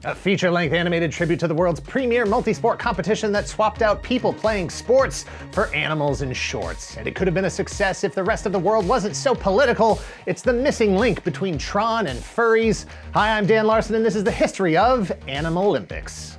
A feature-length animated tribute to the world's premier multi-sport competition that swapped out people playing sports for animals in shorts. And it could have been a success if the rest of the world wasn't so political. It's the missing link between TRON and furries. Hi, I'm Dan Larson, and this is the history of Animalympics.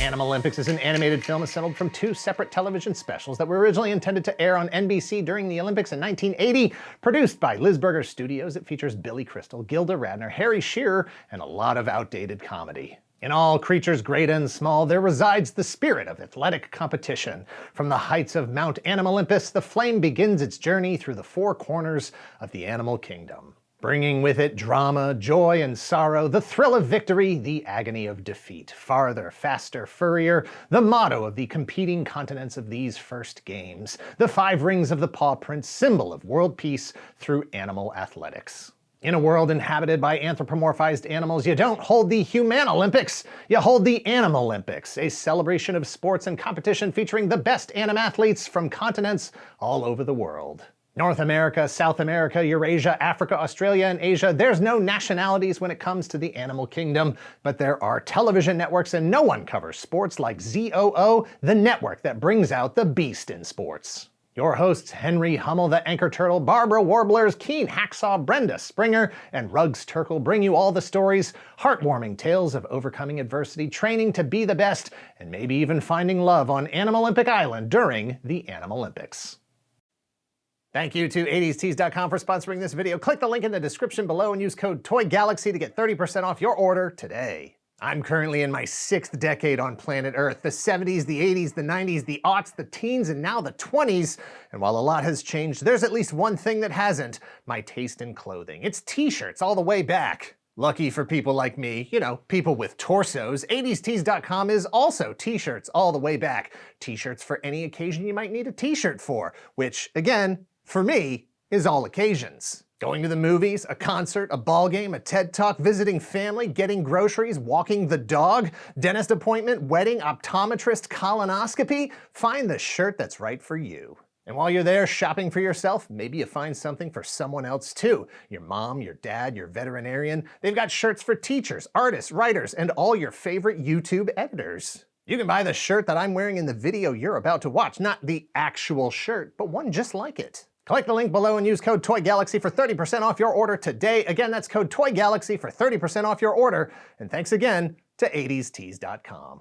Animalympics is an animated film assembled from two separate television specials that were originally intended to air on NBC during the Olympics in 1980. Produced by Lisberger Studios, it features Billy Crystal, Gilda Radner, Harry Shearer, and a lot of outdated comedy. In all creatures great and small, there resides the spirit of athletic competition. From the heights of Mount Animalympus, the flame begins its journey through the four corners of the animal kingdom, bringing with it drama, joy, and sorrow, the thrill of victory, the agony of defeat. Farther, faster, furrier, the motto of the competing continents of these first games. The 5 rings of the paw print, symbol of world peace through animal athletics. In a world inhabited by anthropomorphized animals, you don't hold the Humanolympics, you hold the Animalympics, a celebration of sports and competition featuring the best animathletes from continents all over the world. North America, South America, Eurasia, Africa, Australia, and Asia, there's no nationalities when it comes to the animal kingdom, but there are television networks and no one covers sports like ZOO, the network that brings out the beast in sports. Your hosts Henry Hummel the Anchor Turtle, Barbara Warblers, Keen Hacksaw, Brenda Springer, and Ruggs Turkle bring you all the stories, heartwarming tales of overcoming adversity, training to be the best, and maybe even finding love on Animalympic Island during the Animalympics. Thank you to 80stees.com for sponsoring this video. Click the link in the description below and use code TOYGALAXY to get 30% off your order today. I'm currently in my 6th decade on planet Earth. The 70s, the 80s, the 90s, the aughts, the teens, and now the 20s. And while a lot has changed, there's at least one thing that hasn't: my taste in clothing. It's t-shirts all the way back. Lucky for people like me, you know, people with torsos, 80stees.com is also t-shirts all the way back. T-shirts for any occasion you might need a t-shirt for, which, again, for me, is all occasions. Going to the movies, a concert, a ball game, a TED Talk, visiting family, getting groceries, walking the dog, dentist appointment, wedding, optometrist, colonoscopy. Find the shirt that's right for you. And while you're there shopping for yourself, maybe you find something for someone else too. Your mom, your dad, your veterinarian. They've got shirts for teachers, artists, writers, and all your favorite YouTube editors. You can buy the shirt that I'm wearing in the video you're about to watch, not the actual shirt, but one just like it. Click the link below and use code TOYGALAXY for 30% off your order today. Again, that's code TOYGALAXY for 30% off your order. And thanks again to 80stees.com.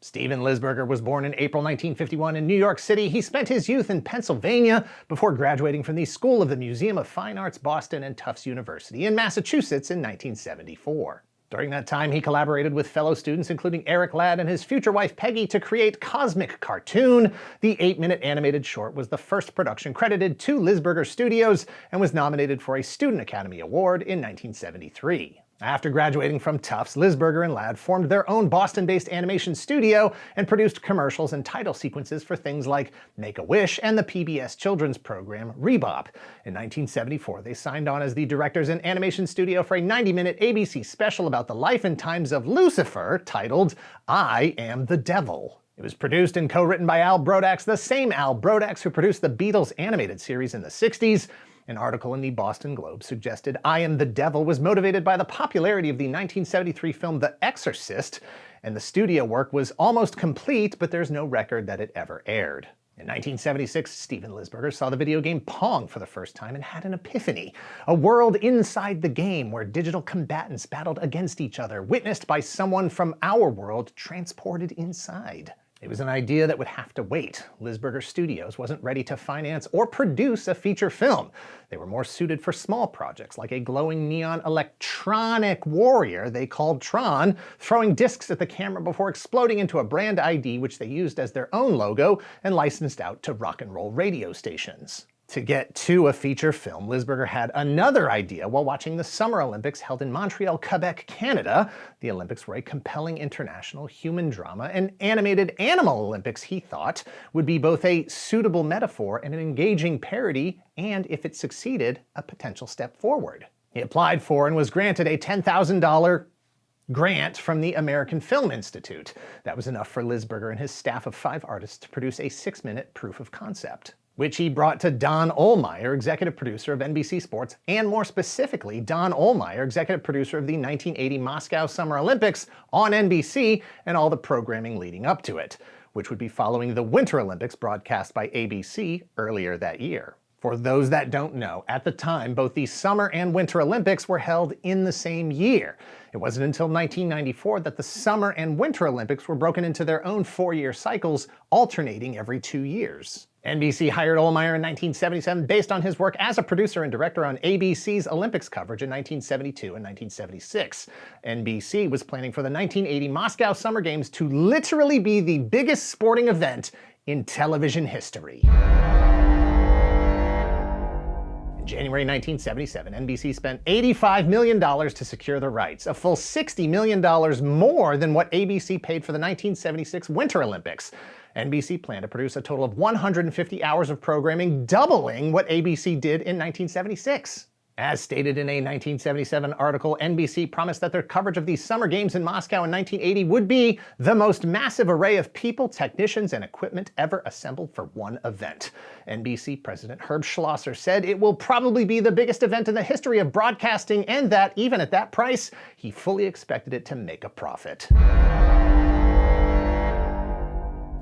Steve Lisberger was born in April 1951 in New York City. He spent his youth in Pennsylvania before graduating from the School of the Museum of Fine Arts, Boston, and Tufts University in Massachusetts in 1974. During that time, he collaborated with fellow students, including Eric Ladd and his future wife Peggy, to create Cosmic Cartoon. The 8-minute animated short was the first production credited to Lisberger Studios and was nominated for a Student Academy Award in 1973. After graduating from Tufts, Lisberger and Ladd formed their own Boston-based animation studio and produced commercials and title sequences for things like Make-A-Wish and the PBS children's program Rebop. In 1974, they signed on as the directors in animation studio for a 90-minute ABC special about the life and times of Lucifer titled I Am the Devil. It was produced and co-written by Al Brodax, the same Al Brodax who produced the Beatles animated series in the 60s. An article in the Boston Globe suggested I Am the Devil was motivated by the popularity of the 1973 film The Exorcist, and the studio work was almost complete, but there's no record that it ever aired. In 1976, Steve Lisberger saw the video game Pong for the first time and had an epiphany. A world inside the game where digital combatants battled against each other, witnessed by someone from our world transported inside. It was an idea that would have to wait. Lisberger Studios wasn't ready to finance or produce a feature film. They were more suited for small projects like a glowing neon electronic warrior they called TRON, throwing discs at the camera before exploding into a brand ID which they used as their own logo and licensed out to rock and roll radio stations. To get to a feature film, Lisberger had another idea while watching the Summer Olympics held in Montreal, Quebec, Canada. The Olympics were a compelling international human drama, and animated Animal Olympics, he thought, would be both a suitable metaphor and an engaging parody, and if it succeeded, a potential step forward. He applied for and was granted a $10,000 grant from the American Film Institute. That was enough for Lisberger and his staff of 5 artists to produce a 6-minute proof of concept. which he brought to Don Ohlmeyer, executive producer of NBC Sports, and more specifically, Don Ohlmeyer, executive producer of the 1980 Moscow Summer Olympics on NBC and all the programming leading up to it, which would be following the Winter Olympics broadcast by ABC earlier that year. For those that don't know, at the time, both the Summer and Winter Olympics were held in the same year. It wasn't until 1994 that the Summer and Winter Olympics were broken into their own 4-year cycles, alternating every 2 years. NBC hired Ohlmeyer in 1977 based on his work as a producer and director on ABC's Olympics coverage in 1972 and 1976. NBC was planning for the 1980 Moscow Summer Games to literally be the biggest sporting event in television history. In January 1977, NBC spent $85 million to secure the rights, a full $60 million more than what ABC paid for the 1976 Winter Olympics. NBC planned to produce a total of 150 hours of programming, doubling what ABC did in 1976. As stated in a 1977 article, NBC promised that their coverage of the Summer Games in Moscow in 1980 would be the most massive array of people, technicians, and equipment ever assembled for one event. NBC President Herb Schlosser said it will probably be the biggest event in the history of broadcasting, and that, even at that price, he fully expected it to make a profit.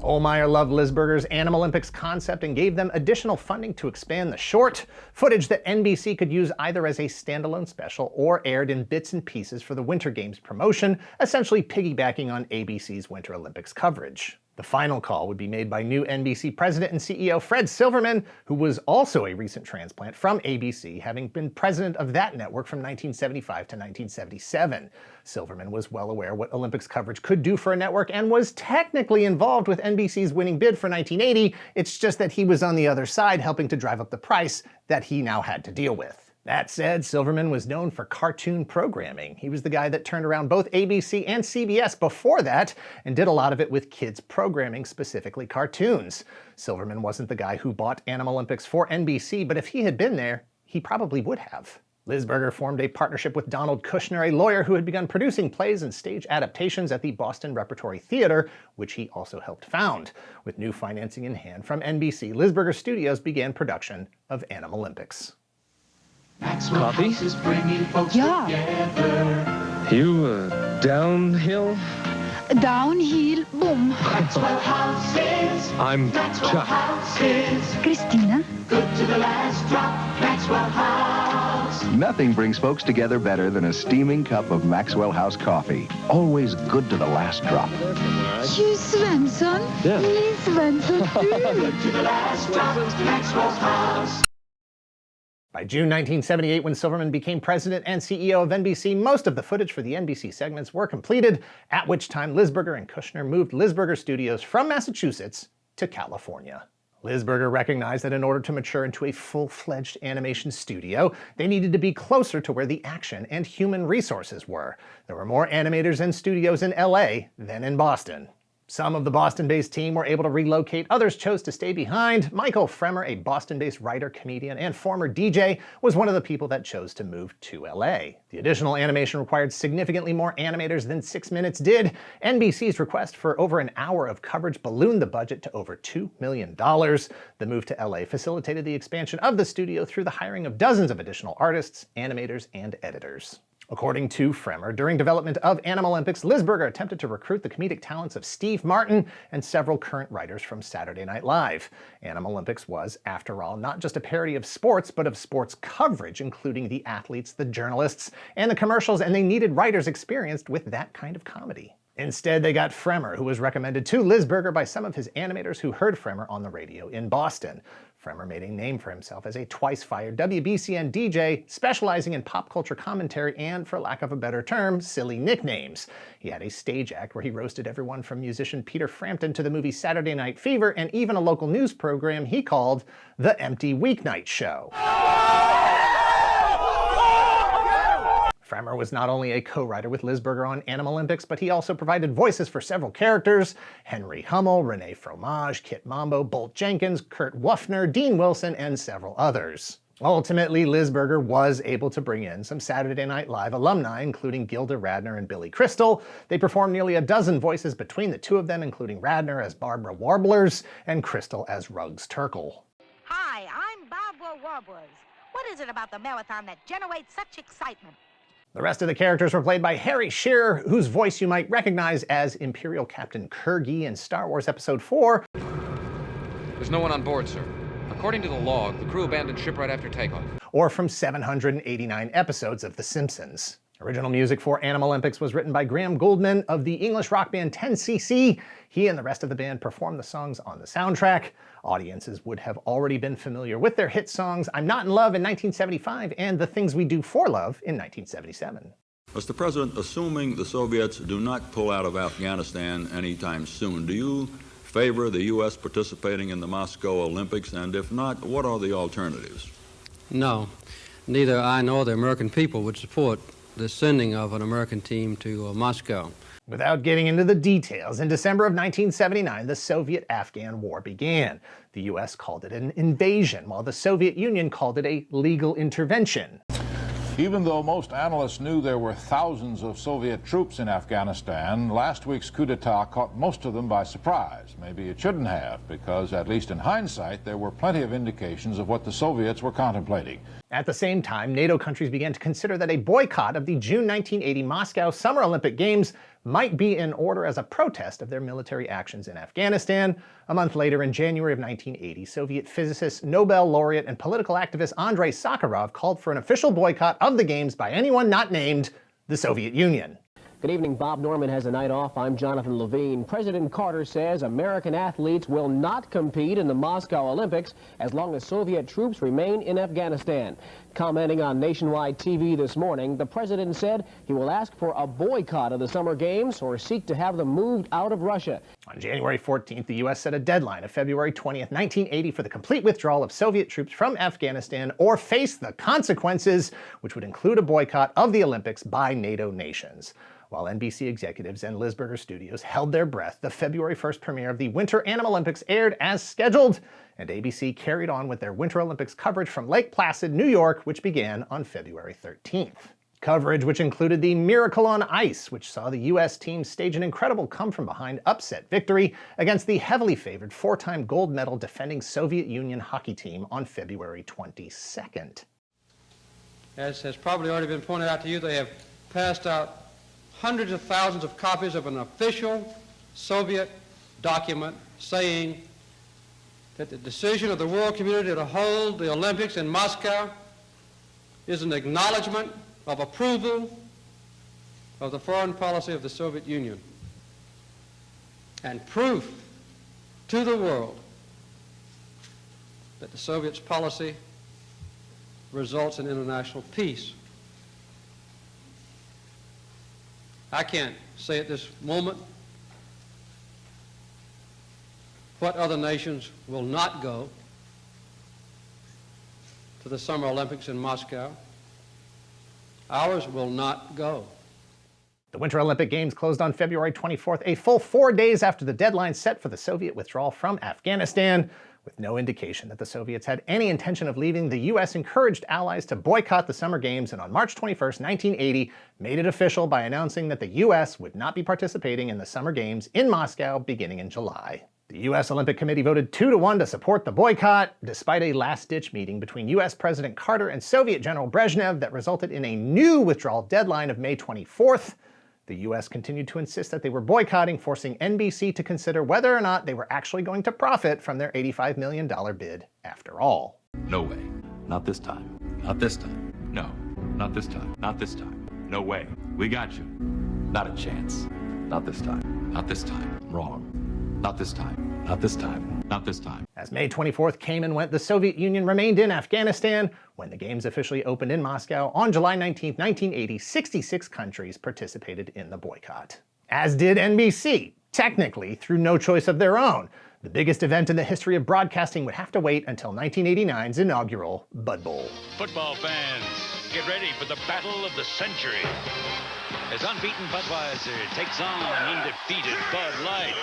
Ohlmeyer loved Lisberger's Animalympics concept and gave them additional funding to expand the short, footage that NBC could use either as a standalone special or aired in bits and pieces for the Winter Games promotion, essentially piggybacking on ABC's Winter Olympics coverage. The final call would be made by new NBC president and CEO Fred Silverman, who was also a recent transplant from ABC, having been president of that network from 1975 to 1977. Silverman was well aware what Olympics coverage could do for a network and was technically involved with NBC's winning bid for 1980, it's just that he was on the other side helping to drive up the price that he now had to deal with. That said, Silverman was known for cartoon programming. He was the guy that turned around both ABC and CBS before that, and did a lot of it with kids programming, specifically cartoons. Silverman wasn't the guy who bought Animalympics for NBC, but if he had been there, he probably would have. Lisberger formed a partnership with Donald Kushner, a lawyer who had begun producing plays and stage adaptations at the Boston Repertory Theater, which he also helped found. With new financing in hand from NBC, Lisberger Studios began production of Animalympics. Coffee? Yeah. You, downhill? Downhill, boom. Maxwell houses. I'm Chuck. Christina. Good to the last drop. Maxwell House. Nothing brings folks together better than a steaming cup of Maxwell House coffee. Always good to the last drop. Hugh Svensson. Yeah. Lee Svensson. Good to the last drop. Maxwell's House. By June 1978, when Silverman became president and CEO of NBC, most of the footage for the NBC segments were completed, at which time Lisberger and Kushner moved Lisberger Studios from Massachusetts to California. Lisberger recognized that in order to mature into a full-fledged animation studio, they needed to be closer to where the action and human resources were. There were more animators and studios in LA than in Boston. Some of the Boston-based team were able to relocate, others chose to stay behind. Michael Fremer, a Boston-based writer, comedian, and former DJ, was one of the people that chose to move to LA. The additional animation required significantly more animators than 6 Minutes did. NBC's request for over an hour of coverage ballooned the budget to over $2 million. The move to LA facilitated the expansion of the studio through the hiring of dozens of additional artists, animators, and editors. According to Fremer, during development of Animalympics, Lisberger attempted to recruit the comedic talents of Steve Martin and several current writers from Saturday Night Live. Animalympics was, after all, not just a parody of sports, but of sports coverage, including the athletes, the journalists, and the commercials, and they needed writers experienced with that kind of comedy. Instead, they got Fremer, who was recommended to Lisberger by some of his animators who heard Fremer on the radio in Boston. Fremer made a name for himself as a twice-fired WBCN DJ, specializing in pop culture commentary and, for lack of a better term, silly nicknames. He had a stage act where he roasted everyone from musician Peter Frampton to the movie Saturday Night Fever, and even a local news program he called The Empty Weeknight Show. Fremer was not only a co-writer with Lisberger on Animalympics, but he also provided voices for several characters: Henry Hummel, Renee Fromage, Kit Mambo, Bolt Jenkins, Kurt Wuffner, Dean Wilson, and several others. Ultimately, Lisberger was able to bring in some Saturday Night Live alumni, including Gilda Radner and Billy Crystal. They performed nearly a dozen voices between the two of them, including Radner as Barbara Warblers and Crystal as Ruggs Turkle. warblers. What is it about the marathon that generates such excitement? The rest of the characters were played by Harry Shearer, whose voice you might recognize as Imperial Captain Kurgi in Star Wars Episode 4. There's no one on board, sir. According to the log, the crew abandoned ship right after takeoff. Or from 789 episodes of The Simpsons. Original music for Animalympics was written by Graham Gouldman of the English rock band 10cc. He and the rest of the band performed the songs on the soundtrack. Audiences would have already been familiar with their hit songs I'm Not in Love in 1975 and The Things We Do for Love in 1977. Mr. President, assuming the Soviets do not pull out of Afghanistan anytime soon, do you favor the U.S. participating in the Moscow Olympics? And if not, what are the alternatives? No, neither I nor the American people would support the sending of an American team to Moscow. Without getting into the details, in December of 1979, the Soviet-Afghan War began. The U.S. called it an invasion, while the Soviet Union called it a legal intervention. Even though most analysts knew there were thousands of Soviet troops in Afghanistan, last week's coup d'etat caught most of them by surprise. Maybe it shouldn't have, because at least in hindsight, there were plenty of indications of what the Soviets were contemplating. At the same time, NATO countries began to consider that a boycott of the June 1980 Moscow Summer Olympic Games might be in order as a protest of their military actions in Afghanistan. A month later, in January of 1980, Soviet physicist, Nobel laureate, and political activist Andrei Sakharov called for an official boycott of the Games by anyone not named the Soviet Union. Good evening. Bob Norman has a night off. I'm Jonathan Levine. President Carter says American athletes will not compete in the Moscow Olympics as long as Soviet troops remain in Afghanistan. Commenting on nationwide TV this morning, the president said he will ask for a boycott of the Summer Games or seek to have them moved out of Russia. On January 14th, the U.S. set a deadline of February 20th, 1980 for the complete withdrawal of Soviet troops from Afghanistan or face the consequences, which would include a boycott of the Olympics by NATO nations. While NBC executives and Lisberger Studios held their breath, the February 1st premiere of the Winter Animalympics aired as scheduled, and ABC carried on with their Winter Olympics coverage from Lake Placid, New York, which began on February 13th. Coverage which included the Miracle on Ice, which saw the U.S. team stage an incredible come-from-behind upset victory against the heavily favored four-time gold medal defending Soviet Union hockey team on February 22nd. As has probably already been pointed out to you, they have passed out hundreds of thousands of copies of an official Soviet document saying that the decision of the world community to hold the Olympics in Moscow is an acknowledgement of approval of the foreign policy of the Soviet Union and proof to the world that the Soviets' policy results in international peace. I can't say at this moment what other nations will not go to the Summer Olympics in Moscow. Ours will not go. The Winter Olympic Games closed on February 24th, a full 4 days after the deadline set for the Soviet withdrawal from Afghanistan. With no indication that the Soviets had any intention of leaving, the U.S. encouraged allies to boycott the Summer Games and on March 21st, 1980, made it official by announcing that the U.S. would not be participating in the Summer Games in Moscow beginning in July. The U.S. Olympic Committee voted 2-1 to support the boycott, despite a last-ditch meeting between U.S. President Carter and Soviet General Brezhnev that resulted in a new withdrawal deadline of May 24th. The U.S. continued to insist that they were boycotting, forcing NBC to consider whether or not they were actually going to profit from their $85 million bid after all. No way. Not this time. Not this time. No. Not this time. Not this time. No way. We got you. Not a chance. Not this time. Not this time. Wrong. Not this time. Not this time. Not this time. As May 24th came and went, the Soviet Union remained in Afghanistan. When the Games officially opened in Moscow on July 19, 1980, 66 countries participated in the boycott. As did NBC, technically through no choice of their own. The biggest event in the history of broadcasting would have to wait until 1989's inaugural Bud Bowl. Football fans, get ready for the battle of the century. As unbeaten Budweiser takes on undefeated Bud Light.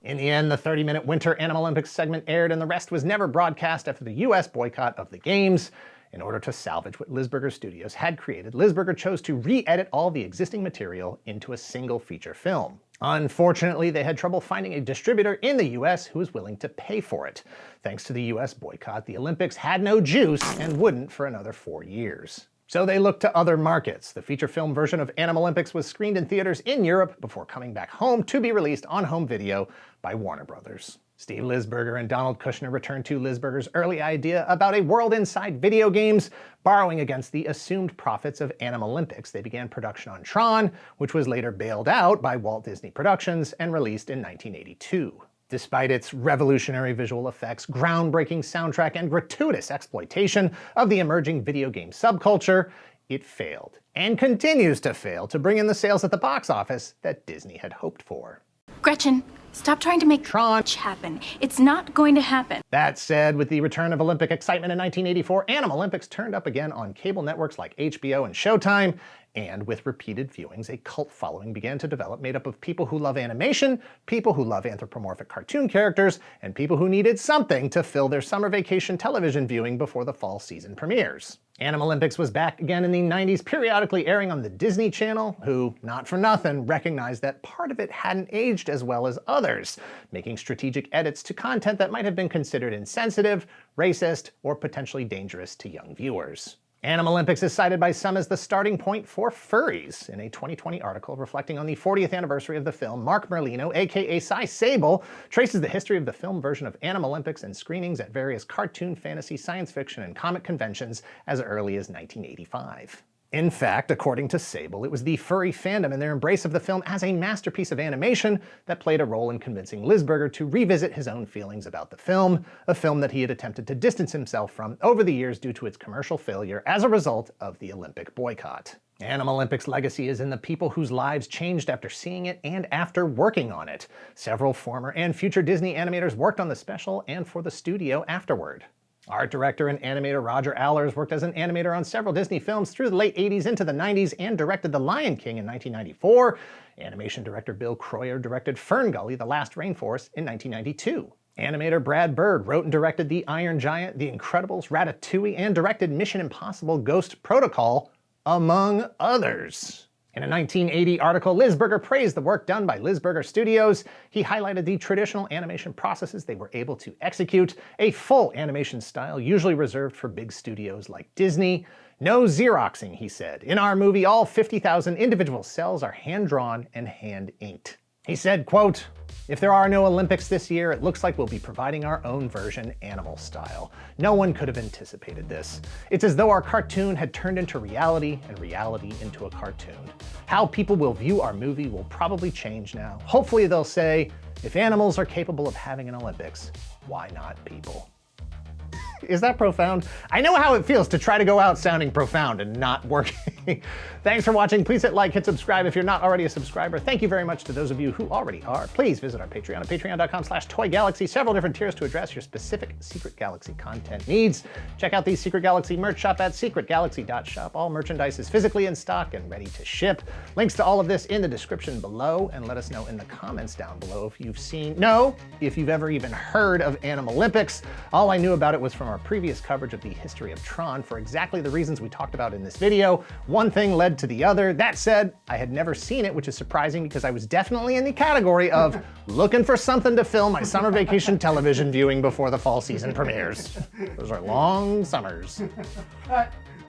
In the end, the 30-minute Winter Animalympics segment aired and the rest was never broadcast after the U.S. boycott of the Games. In order to salvage what Lisberger Studios had created, Lisberger chose to re-edit all the existing material into a single feature film. Unfortunately, they had trouble finding a distributor in the US who was willing to pay for it. Thanks to the US boycott, the Olympics had no juice and wouldn't for another 4 years. So they looked to other markets. The feature film version of Animalympics was screened in theaters in Europe before coming back home to be released on home video by Warner Brothers. Steve Lisberger and Donald Kushner returned to Lisberger's early idea about a world inside video games. Borrowing against the assumed profits of Animalympics, they began production on TRON, which was later bailed out by Walt Disney Productions and released in 1982. Despite its revolutionary visual effects, groundbreaking soundtrack, and gratuitous exploitation of the emerging video game subculture, it failed, and continues to fail to bring in the sales at the box office that Disney had hoped for. Gretchen, stop trying to make TRON happen. It's not going to happen. That said, with the return of Olympic excitement in 1984, Animalympics turned up again on cable networks like HBO and Showtime, and with repeated viewings, a cult following began to develop made up of people who love animation, people who love anthropomorphic cartoon characters, and people who needed something to fill their summer vacation television viewing before the fall season premieres. Animalympics was back again in the 90s, periodically airing on the Disney Channel, who, not for nothing, recognized that part of it hadn't aged as well as others, making strategic edits to content that might have been considered insensitive, racist, or potentially dangerous to young viewers. Animalympics is cited by some as the starting point for Furries. In a 2020 article reflecting on the 40th anniversary of the film, Mark Merlino, aka Cy Sable, traces the history of the film version of Animalympics and screenings at various cartoon, fantasy, science fiction, and comic conventions as early as 1985. In fact, according to Sable, it was the furry fandom and their embrace of the film as a masterpiece of animation that played a role in convincing Lisberger to revisit his own feelings about the film, a film that he had attempted to distance himself from over the years due to its commercial failure as a result of the Olympic boycott. Animalympics' legacy is in the people whose lives changed after seeing it and after working on it. Several former and future Disney animators worked on the special and for the studio afterward. Art director and animator Roger Allers worked as an animator on several Disney films through the late 80s into the 90s and directed The Lion King in 1994. Animation director Bill Croyer directed Ferngully: The Last Rainforest in 1992. Animator Brad Bird wrote and directed The Iron Giant, The Incredibles, Ratatouille, and directed Mission Impossible: Ghost Protocol, among others. In a 1980 article, Lisberger praised the work done by Lisberger Studios. He highlighted the traditional animation processes they were able to execute, a full animation style usually reserved for big studios like Disney. No Xeroxing, he said. In our movie, all 50,000 individual cells are hand-drawn and hand-inked. He said, quote, "If there are no Olympics this year, it looks like we'll be providing our own version animal style. No one could have anticipated this. It's as though our cartoon had turned into reality and reality into a cartoon. How people will view our movie will probably change now. Hopefully they'll say, if animals are capable of having an Olympics, why not people?" Is that profound? I know how it feels to try to go out sounding profound and not working. Thanks for watching. Please hit like, hit subscribe if you're not already a subscriber. Thank you very much to those of you who already are. Please visit our Patreon at patreon.com/toygalaxy. Several different tiers to address your specific Secret Galaxy content needs. Check out the Secret Galaxy merch shop at secretgalaxy.shop. All merchandise is physically in stock and ready to ship. Links to all of this in the description below, and let us know in the comments down below if you've ever even heard of Animalympics. All I knew about it was from our previous coverage of the history of TRON for exactly the reasons we talked about in this video. One thing led to the other. That said, I had never seen it, which is surprising because I was definitely in the category of looking for something to fill my summer vacation television viewing before the fall season premieres. Those are long summers.